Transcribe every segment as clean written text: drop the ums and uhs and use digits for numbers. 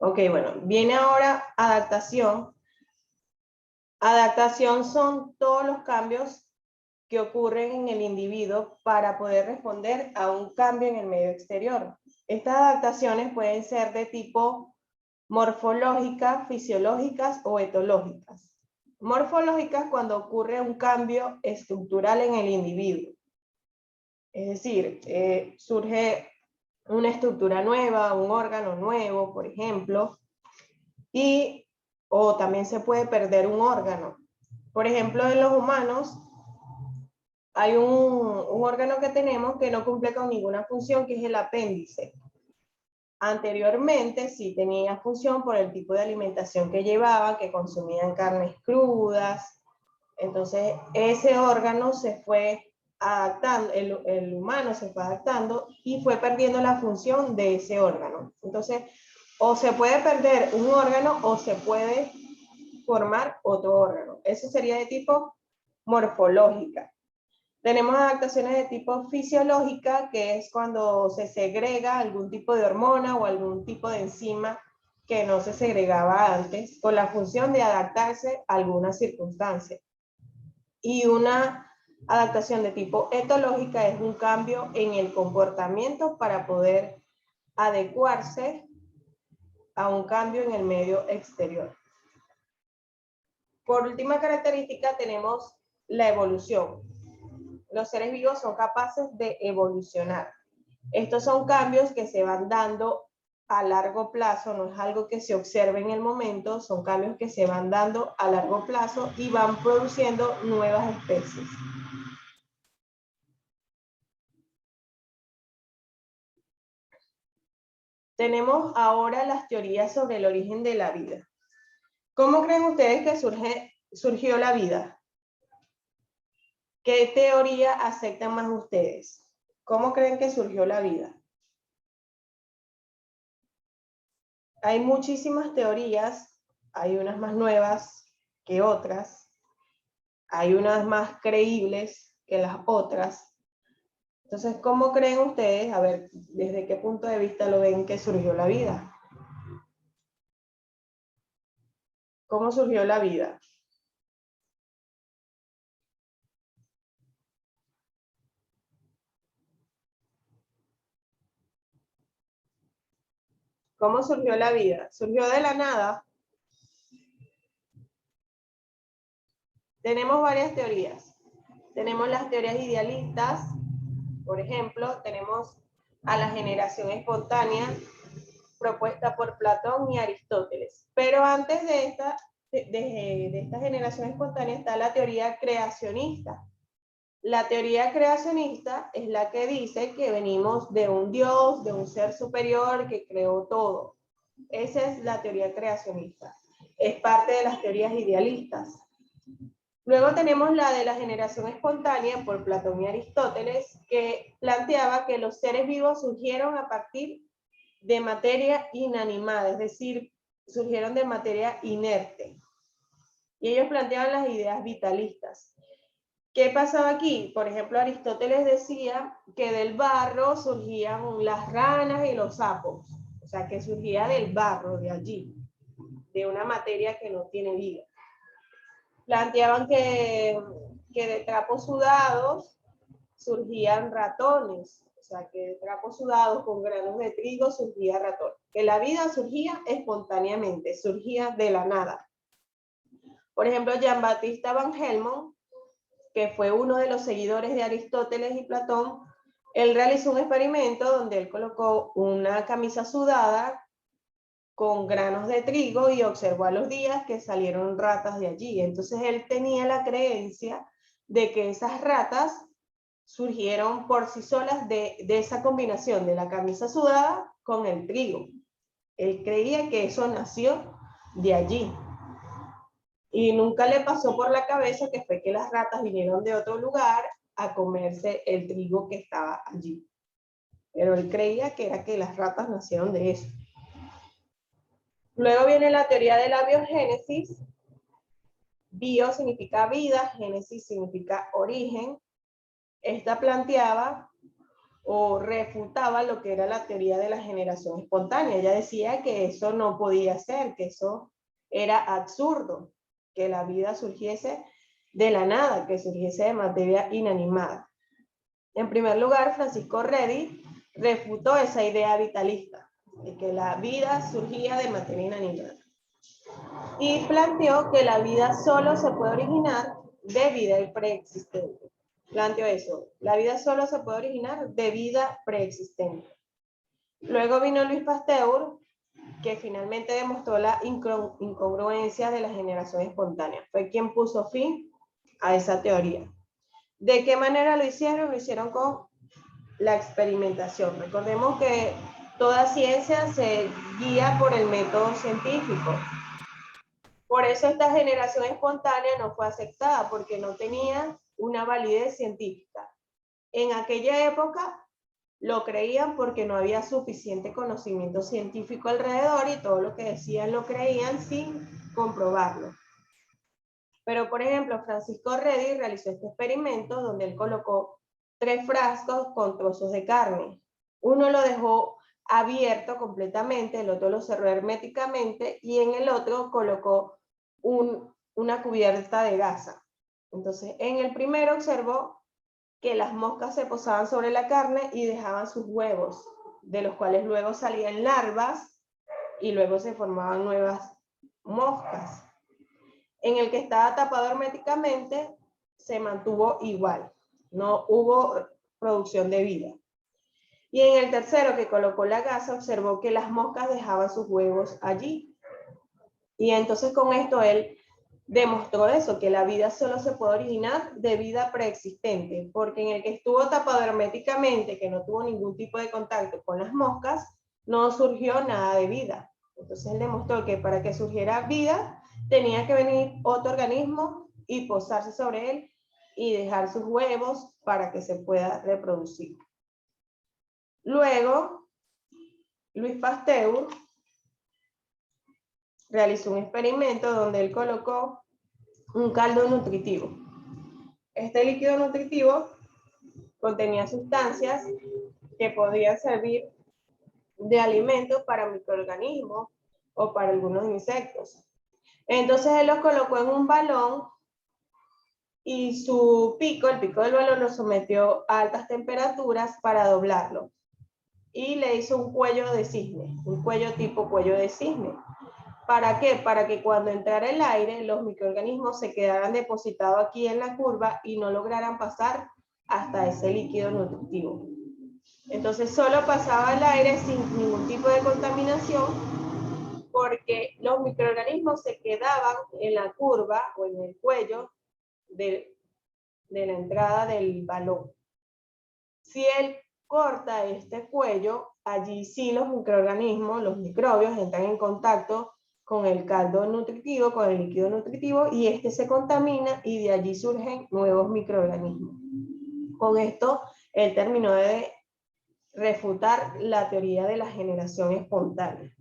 Ok, bueno, viene ahora adaptación. Adaptación son todos los cambios que ocurren en el individuo para poder responder a un cambio en el medio exterior. Estas adaptaciones pueden ser de tipo morfológicas, fisiológicas o etológicas. Morfológicas cuando ocurre un cambio estructural en el individuo. Es decir, surge una estructura nueva, un órgano nuevo, por ejemplo, o también se puede perder un órgano. Por ejemplo, en los humanos hay un órgano que tenemos que no cumple con ninguna función, que es el apéndice. Anteriormente sí tenía función por el tipo de alimentación que llevaba, que consumían carnes crudas. Entonces ese órgano se fue adaptando, el humano se fue adaptando y fue perdiendo la función de ese órgano. Entonces, o se puede perder un órgano o se puede formar otro órgano. Eso sería de tipo morfológica. Tenemos adaptaciones de tipo fisiológica, que es cuando se segrega algún tipo de hormona o algún tipo de enzima que no se segregaba antes, con la función de adaptarse a alguna circunstancia. Y una adaptación de tipo etológica es un cambio en el comportamiento para poder adecuarse a un cambio en el medio exterior. Por última característica tenemos la evolución. Los seres vivos son capaces de evolucionar. Estos son cambios que se van dando a largo plazo, no es algo que se observe en el momento, son cambios que se van dando a largo plazo y van produciendo nuevas especies. Tenemos ahora las teorías sobre el origen de la vida. ¿Cómo creen ustedes que surgió la vida? ¿Qué teoría aceptan más ustedes? ¿Cómo creen que surgió la vida? Hay muchísimas teorías, hay unas más nuevas que otras, hay unas más creíbles que las otras. Entonces, ¿cómo creen ustedes? A ver, ¿desde qué punto de vista lo ven que surgió la vida? ¿Cómo surgió la vida? ¿Cómo surgió la vida? ¿Surgió de la nada? Tenemos varias teorías. Tenemos las teorías idealistas, por ejemplo, tenemos a la generación espontánea propuesta por Platón y Aristóteles. Pero antes de esta generación espontánea está la teoría creacionista. La teoría creacionista es la que dice que venimos de un Dios, de un ser superior que creó todo. Esa es la teoría creacionista. Es parte de las teorías idealistas. Luego tenemos la de la generación espontánea por Platón y Aristóteles, que planteaba que los seres vivos surgieron a partir de materia inanimada, es decir, surgieron de materia inerte. Y ellos planteaban las ideas vitalistas. ¿Qué pasaba aquí? Por ejemplo, Aristóteles decía que del barro surgían las ranas y los sapos. O sea, que surgía del barro, de allí, de una materia que no tiene vida. Planteaban que de trapos sudados surgían ratones, o sea, que de trapos sudados con granos de trigo surgía ratón. Que la vida surgía espontáneamente, surgía de la nada. Por ejemplo, Jean-Baptiste Van Helmont, que fue uno de los seguidores de Aristóteles y Platón, él realizó un experimento donde él colocó una camisa sudada con granos de trigo y observó a los días que salieron ratas de allí. Entonces él tenía la creencia de que esas ratas surgieron por sí solas de esa combinación de la camisa sudada con el trigo. Él creía que eso nació de allí. Y nunca le pasó por la cabeza que fue que las ratas vinieron de otro lugar a comerse el trigo que estaba allí. Pero él creía que era que las ratas nacieron de eso. Luego viene la teoría de la biogénesis. Bio significa vida, génesis significa origen. Esta planteaba o refutaba lo que era la teoría de la generación espontánea. Ella decía que eso no podía ser, que eso era absurdo, que la vida surgiese de la nada, que surgiese de materia inanimada. En primer lugar, Francisco Redi refutó esa idea vitalista, de que la vida surgía de materia inanimada. Y planteó que la vida solo se puede originar de vida preexistente. Planteó eso, la vida solo se puede originar de vida preexistente. Luego vino Luis Pasteur, que finalmente demostró la incongruencia de la generación espontánea. Fue quien puso fin a esa teoría. ¿De qué manera lo hicieron? Lo hicieron con la experimentación. Recordemos que toda ciencia se guía por el método científico. Por eso esta generación espontánea no fue aceptada, porque no tenía una validez científica. En aquella época lo creían porque no había suficiente conocimiento científico alrededor y todo lo que decían lo creían sin comprobarlo. Pero, por ejemplo, Francisco Redi realizó este experimento donde él colocó 3 frascos con trozos de carne. Uno lo dejó abierto completamente, el otro lo cerró herméticamente y en el otro colocó una cubierta de gasa. Entonces, en el primero observó que las moscas se posaban sobre la carne y dejaban sus huevos, de los cuales luego salían larvas y luego se formaban nuevas moscas. En el que estaba tapado herméticamente se mantuvo igual, no hubo producción de vida. Y en el tercero, que colocó la gasa, observó que las moscas dejaban sus huevos allí. Y entonces con esto él demostró eso, que la vida solo se puede originar de vida preexistente, porque en el que estuvo tapado herméticamente, que no tuvo ningún tipo de contacto con las moscas, no surgió nada de vida. Entonces él demostró que para que surgiera vida, tenía que venir otro organismo y posarse sobre él y dejar sus huevos para que se pueda reproducir. Luego, Luis Pasteur realizó un experimento donde él colocó un caldo nutritivo. Este líquido nutritivo contenía sustancias que podían servir de alimento para microorganismos o para algunos insectos. Entonces él los colocó en un balón y su pico, el pico del balón, lo sometió a altas temperaturas para doblarlo. Y le hizo un cuello de cisne, un cuello tipo cuello de cisne. ¿Para qué? Para que cuando entrara el aire, los microorganismos se quedaran depositados aquí en la curva y no lograran pasar hasta ese líquido nutritivo. Entonces solo pasaba el aire sin ningún tipo de contaminación, porque los microorganismos se quedaban en la curva o en el cuello de la entrada del balón. Si él corta este cuello, allí sí los microorganismos, los microbios, entran en contacto con el caldo nutritivo, con el líquido nutritivo, y este se contamina y de allí surgen nuevos microorganismos. Con esto, él terminó de refutar la teoría de la generación espontánea.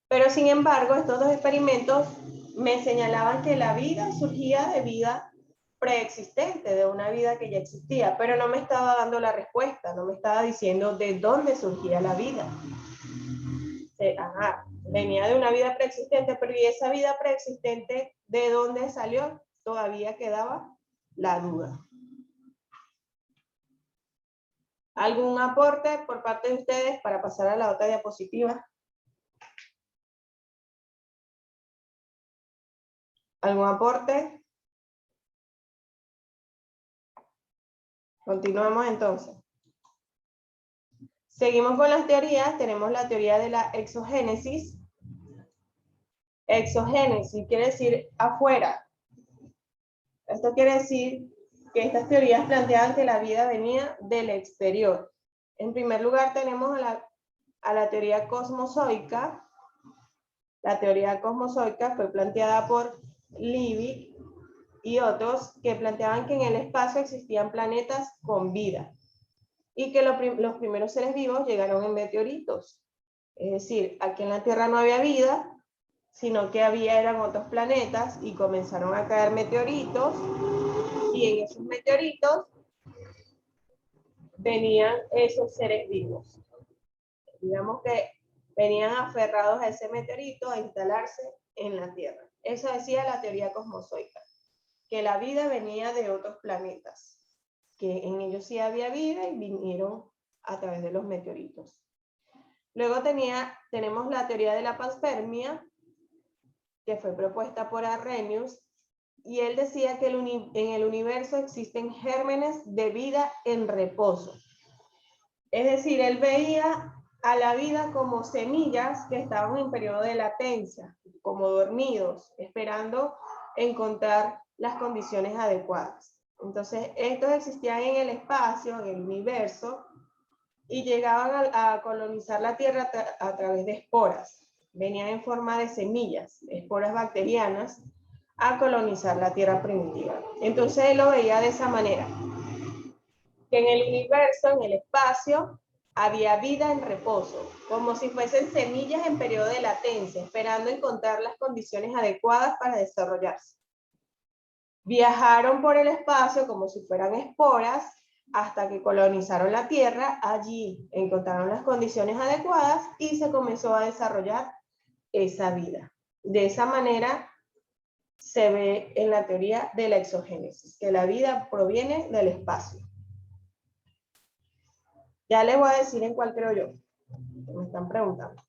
Pero sin embargo, estos dos experimentos me señalaban que la vida surgía de vida preexistente, de una vida que ya existía, pero no me estaba dando la respuesta, no me estaba diciendo de dónde surgía la vida. Ajá, venía de una vida preexistente, pero ¿y esa vida preexistente de dónde salió? Todavía quedaba la duda. ¿Algún aporte por parte de ustedes para pasar a la otra diapositiva? ¿Algún aporte? Continuamos entonces. Seguimos con las teorías. Tenemos la teoría de la exogénesis. Exogénesis quiere decir afuera. Esto quiere decir que estas teorías planteaban que la vida venía del exterior. En primer lugar tenemos a la teoría cosmozoica. La teoría cosmozoica fue planteada por Liebig y otros que planteaban que en el espacio existían planetas con vida y que los primeros seres vivos llegaron en meteoritos. Es decir, aquí en la Tierra no había vida, sino que eran otros planetas y comenzaron a caer meteoritos y en esos meteoritos venían esos seres vivos. Digamos que venían aferrados a ese meteorito a instalarse en la Tierra. Eso decía la teoría cosmozoica, que la vida venía de otros planetas, que en ellos sí había vida y vinieron a través de los meteoritos. Luego tenemos la teoría de la panspermia, que fue propuesta por Arrhenius, y él decía que en el universo existen gérmenes de vida en reposo. Es decir, él veía a la vida como semillas que estaban en periodo de latencia, como dormidos, esperando encontrar las condiciones adecuadas. Entonces, estos existían en el espacio, en el universo, y llegaban a colonizar la Tierra a través de esporas. Venían en forma de semillas, esporas bacterianas, a colonizar la Tierra primitiva. Entonces él lo veía de esa manera, que en el universo, en el espacio, había vida en reposo, como si fuesen semillas en periodo de latencia, esperando encontrar las condiciones adecuadas para desarrollarse. Viajaron por el espacio como si fueran esporas, hasta que colonizaron la Tierra. Allí encontraron las condiciones adecuadas y se comenzó a desarrollar esa vida. De esa manera se ve en la teoría de la exogénesis, que la vida proviene del espacio. Ya les voy a decir en cuál creo yo, me están preguntando.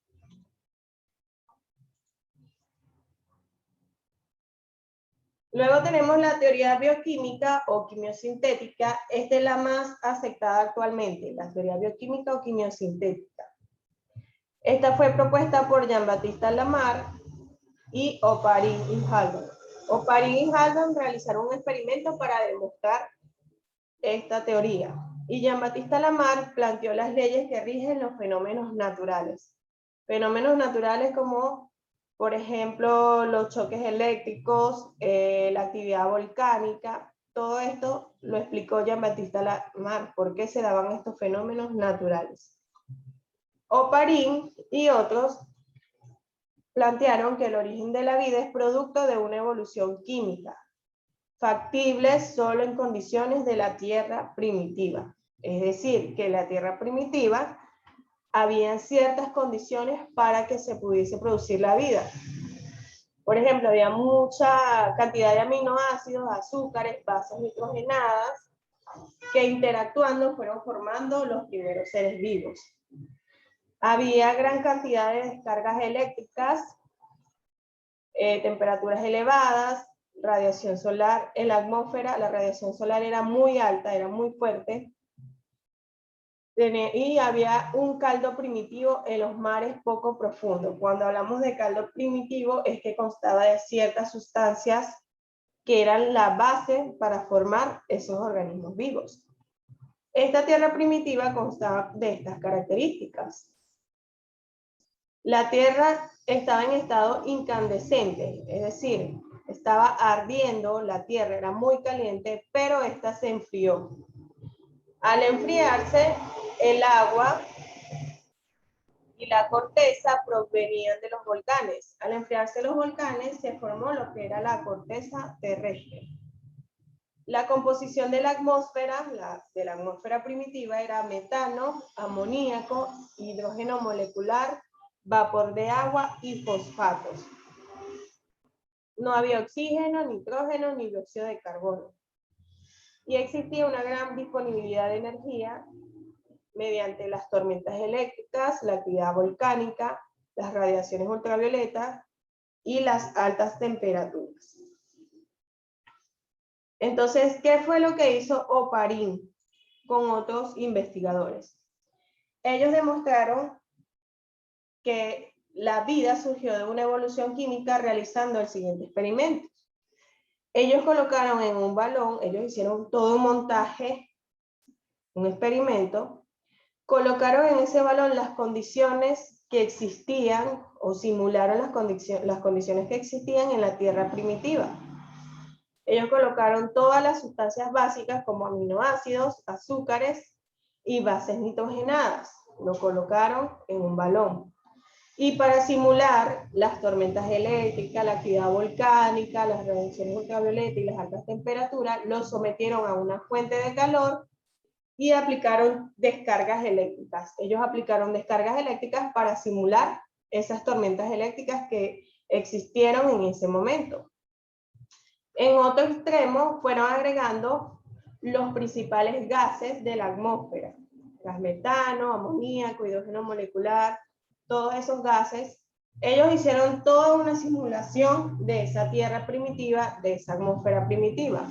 Luego tenemos la teoría bioquímica o quimiosintética. Esta es la más aceptada actualmente, la teoría bioquímica o quimiosintética. Esta fue propuesta por Jean-Baptiste Lamarck y Oparin y Haldon. Oparin y Haldon realizaron un experimento para demostrar esta teoría. Y Jean-Baptiste Lamarck planteó las leyes que rigen los fenómenos naturales. Fenómenos naturales como, por ejemplo, los choques eléctricos, la actividad volcánica. Todo esto lo explicó Jean-Baptiste Lamarck, por qué se daban estos fenómenos naturales. Oparin y otros plantearon que el origen de la vida es producto de una evolución química, factible solo en condiciones de la Tierra primitiva. Es decir, que la Tierra primitiva había ciertas condiciones para que se pudiese producir la vida. Por ejemplo, había mucha cantidad de aminoácidos, azúcares, bases nitrogenadas, que interactuando fueron formando los primeros seres vivos. Había gran cantidad de descargas eléctricas, temperaturas elevadas, radiación solar en la atmósfera. La radiación solar era muy alta, era muy fuerte, y había un caldo primitivo en los mares poco profundos. Cuando hablamos de caldo primitivo es que constaba de ciertas sustancias que eran la base para formar esos organismos vivos. Esta Tierra primitiva constaba de estas características. La Tierra estaba en estado incandescente, es decir, estaba ardiendo, la Tierra era muy caliente, pero esta se enfrió. Al enfriarse, el agua y la corteza provenían de los volcanes. Al enfriarse los volcanes, se formó lo que era la corteza terrestre. La composición de la atmósfera primitiva era metano, amoníaco, hidrógeno molecular, vapor de agua y fosfatos. No había oxígeno, nitrógeno, ni dióxido de carbono. Y existía una gran disponibilidad de energía mediante las tormentas eléctricas, la actividad volcánica, las radiaciones ultravioletas y las altas temperaturas. Entonces, ¿qué fue lo que hizo Oparin con otros investigadores? Ellos demostraron que la vida surgió de una evolución química realizando el siguiente experimento. Ellos colocaron en un balón, ellos hicieron todo un montaje, un experimento, colocaron en ese balón las condiciones que existían o simularon las condiciones que existían en la Tierra primitiva. Ellos colocaron todas las sustancias básicas como aminoácidos, azúcares y bases nitrogenadas. Lo colocaron en un balón. Y para simular las tormentas eléctricas, la actividad volcánica, las radiaciones ultravioletas y las altas temperaturas, los sometieron a una fuente de calor y aplicaron descargas eléctricas. Ellos aplicaron descargas eléctricas para simular esas tormentas eléctricas que existieron en ese momento. En otro extremo fueron agregando los principales gases de la atmósfera, gas metano, amoníaco, hidrógeno molecular, todos esos gases. Ellos hicieron toda una simulación de esa tierra primitiva, de esa atmósfera primitiva.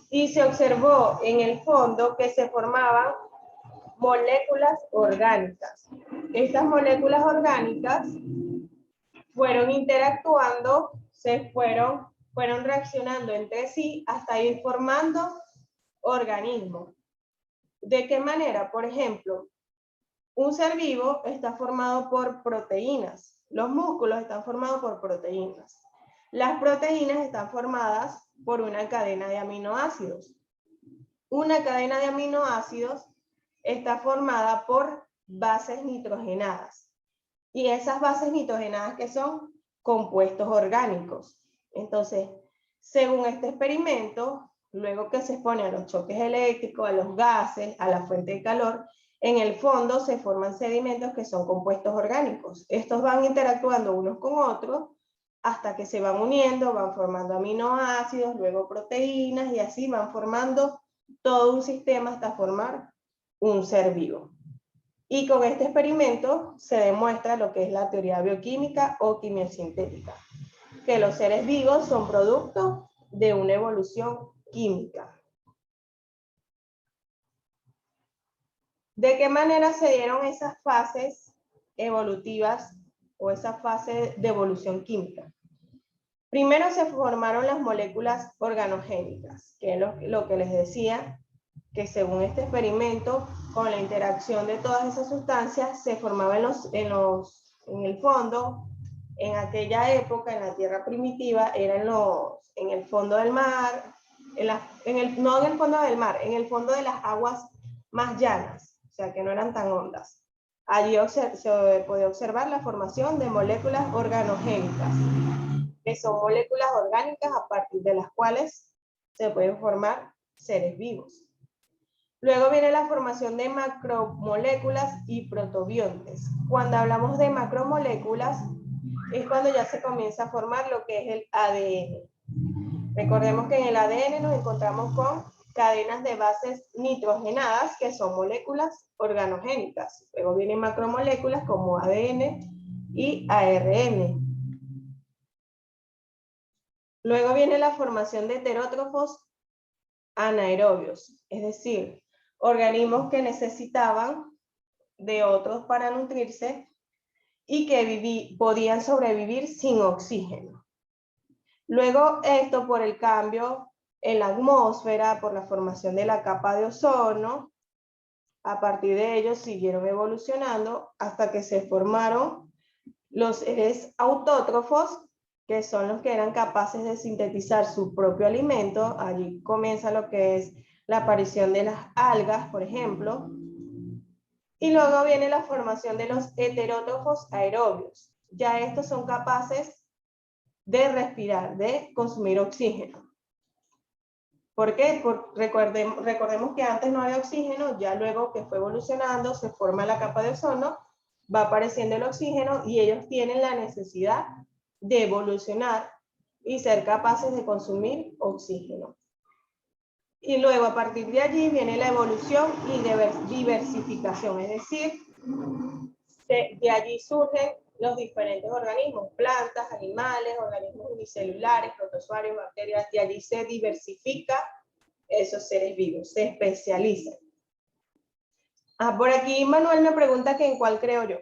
Y se observó en el fondo que se formaban moléculas orgánicas. Estas moléculas orgánicas fueron interactuando, fueron reaccionando entre sí hasta ir formando organismos. ¿De qué manera? Por ejemplo, un ser vivo está formado por proteínas. Los músculos están formados por proteínas. Las proteínas están formadas por una cadena de aminoácidos. Una cadena de aminoácidos está formada por bases nitrogenadas. Y esas bases nitrogenadas, ¿qué son? Compuestos orgánicos. Entonces, según este experimento, luego que se expone a los choques eléctricos, a los gases, a la fuente de calor, en el fondo se forman sedimentos que son compuestos orgánicos. Estos van interactuando unos con otros hasta que se van uniendo, van formando aminoácidos, luego proteínas, y así van formando todo un sistema hasta formar un ser vivo. Y con este experimento se demuestra lo que es la teoría bioquímica o quimiosintética, que los seres vivos son producto de una evolución química. ¿De qué manera se dieron esas fases evolutivas o esa fase de evolución química? Primero se formaron las moléculas organogénicas, que es lo que les decía, que según este experimento, con la interacción de todas esas sustancias, se formaba en el fondo, en aquella época, en la tierra primitiva, en el fondo del mar, no en el fondo del mar, en el fondo de las aguas más llanas, o sea, que no eran tan hondas. Allí se puede observar la formación de moléculas organogénicas, que son moléculas orgánicas a partir de las cuales se pueden formar seres vivos. Luego viene la formación de macromoléculas y protobiontes. Cuando hablamos de macromoléculas, es cuando ya se comienza a formar lo que es el ADN. Recordemos que en el ADN nos encontramos con cadenas de bases nitrogenadas, que son moléculas organogénicas. Luego vienen macromoléculas como ADN y ARN. Luego viene la formación de heterótrofos anaerobios, es decir, organismos que necesitaban de otros para nutrirse y que podían sobrevivir sin oxígeno. Luego esto, por el cambio en la atmósfera, por la formación de la capa de ozono, a partir de ellos siguieron evolucionando hasta que se formaron los seres autótrofos, que son los que eran capaces de sintetizar su propio alimento. Allí comienza lo que es la aparición de las algas, por ejemplo. Y luego viene la formación de los heterótrofos aerobios. Ya estos son capaces de respirar, de consumir oxígeno. ¿Por qué? Recordemos que antes no había oxígeno, ya luego que fue evolucionando, se forma la capa de ozono, va apareciendo el oxígeno y ellos tienen la necesidad de evolucionar y ser capaces de consumir oxígeno. Y luego a partir de allí viene la evolución y diversificación, es decir, de allí surgen los diferentes organismos, plantas, animales, organismos unicelulares, protozoarios, bacterias, y allí se diversifica esos seres vivos, se especializan. Por aquí Manuel me pregunta que en cuál creo yo.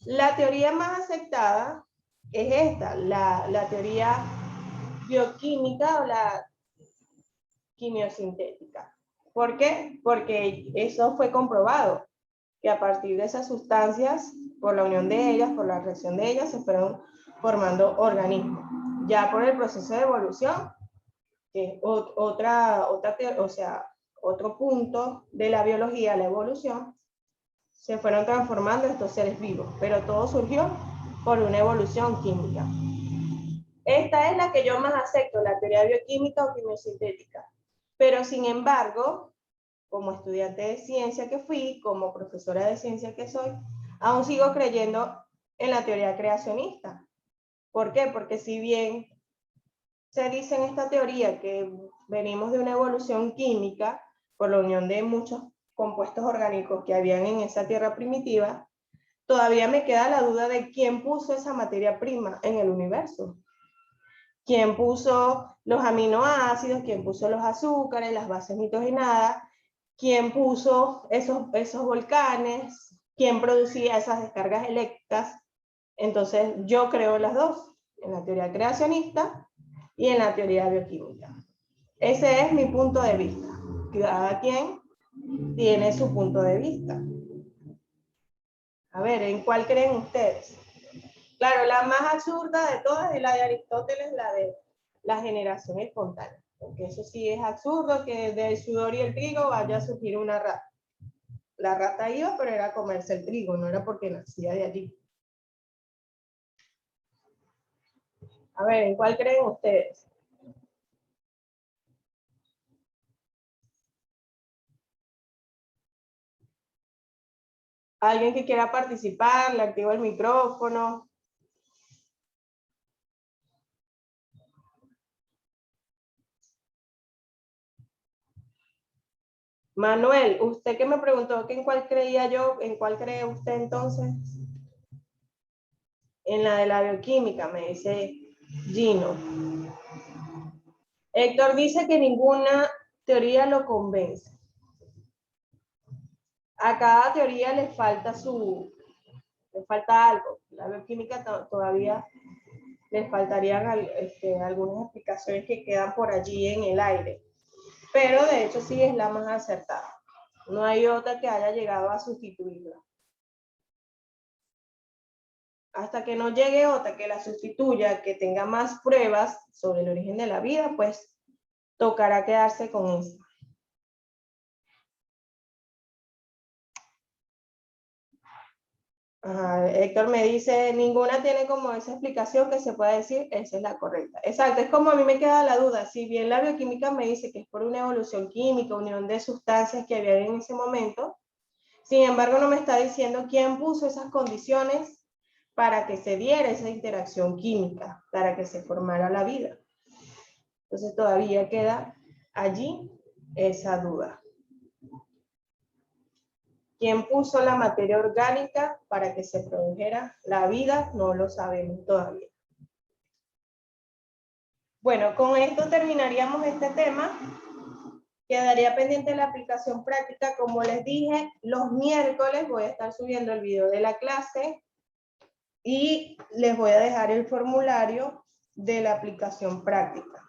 La teoría más aceptada es esta, la teoría bioquímica o la quimiosintética. ¿Por qué? Porque eso fue comprobado, que a partir de esas sustancias, por la unión de ellas, por la reacción de ellas, se fueron formando organismos. Ya por el proceso de evolución, que es otro punto de la biología, la evolución, se fueron transformando estos seres vivos, pero todo surgió por una evolución química. Esta es la que yo más acepto, la teoría bioquímica o quimiosintética. Pero sin embargo, como estudiante de ciencia que fui, como profesora de ciencia que soy, aún sigo creyendo en la teoría creacionista. ¿Por qué? Porque si bien se dice en esta teoría que venimos de una evolución química por la unión de muchos compuestos orgánicos que habían en esa tierra primitiva, todavía me queda la duda de quién puso esa materia prima en el universo. ¿Quién puso los aminoácidos? ¿Quién puso los azúcares, las bases nitrogenadas? ¿Quién puso esos volcanes? ¿Quién producía esas descargas eléctricas? Entonces, yo creo las dos, en la teoría creacionista y en la teoría bioquímica. Ese es mi punto de vista. Cada quien tiene su punto de vista. A ver, ¿en cuál creen ustedes? Claro, la más absurda de todas es la de Aristóteles, la de la generación espontánea. Porque eso sí es absurdo, que del sudor y el trigo vaya a surgir una rata. La rata iba, pero era comerse el trigo, no era porque nacía de allí. A ver, ¿en cuál creen ustedes? ¿Alguien que quiera participar? Le activo el micrófono. Manuel, usted que me preguntó que en cuál creía yo, ¿en cuál cree usted entonces? En la de la bioquímica, me dice Gino. Héctor dice que ninguna teoría lo convence. A cada teoría le falta algo. La bioquímica todavía les faltarían algunas explicaciones que quedan por allí en el aire. Pero de hecho sí es la más acertada. No hay otra que haya llegado a sustituirla. Hasta que no llegue otra que la sustituya, que tenga más pruebas sobre el origen de la vida, pues tocará quedarse con esa. Ajá, Héctor me dice, ninguna tiene como esa explicación que se pueda decir, esa es la correcta. Exacto, es como a mí me queda la duda, si bien la bioquímica me dice que es por una evolución química, unión de sustancias que había en ese momento, sin embargo no me está diciendo quién puso esas condiciones para que se diera esa interacción química, para que se formara la vida. Entonces todavía queda allí esa duda. ¿Quién puso la materia orgánica para que se produjera la vida? No lo sabemos todavía. Bueno, con esto terminaríamos este tema. Quedaría pendiente la aplicación práctica. Como les dije, los miércoles voy a estar subiendo el video de la clase y les voy a dejar el formulario de la aplicación práctica.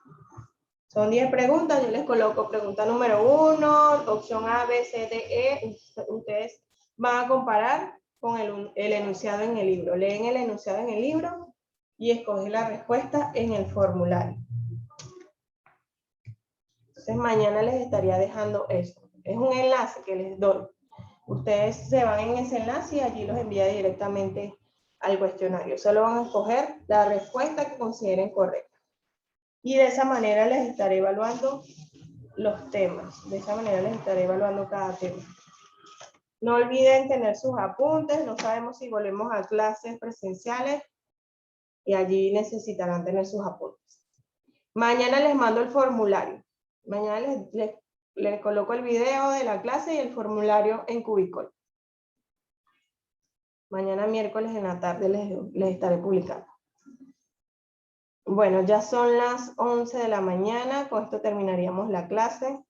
Son 10 preguntas, yo les coloco pregunta número 1, opción A, B, C, D, E. Ustedes van a comparar con el enunciado en el libro. Leen el enunciado en el libro y escogen la respuesta en el formulario. Entonces mañana les estaría dejando eso. Es un enlace que les doy. Ustedes se van en ese enlace y allí los envía directamente al cuestionario. Solo van a escoger la respuesta que consideren correcta. Y de esa manera les estaré evaluando los temas. De esa manera les estaré evaluando cada tema. No olviden tener sus apuntes. No sabemos si volvemos a clases presenciales y allí necesitarán tener sus apuntes. Mañana les mando el formulario. Mañana les coloco el video de la clase y el formulario en Cubicol. Mañana miércoles en la tarde les estaré publicando. Bueno, ya son las 11 de la mañana. Con esto terminaríamos la clase.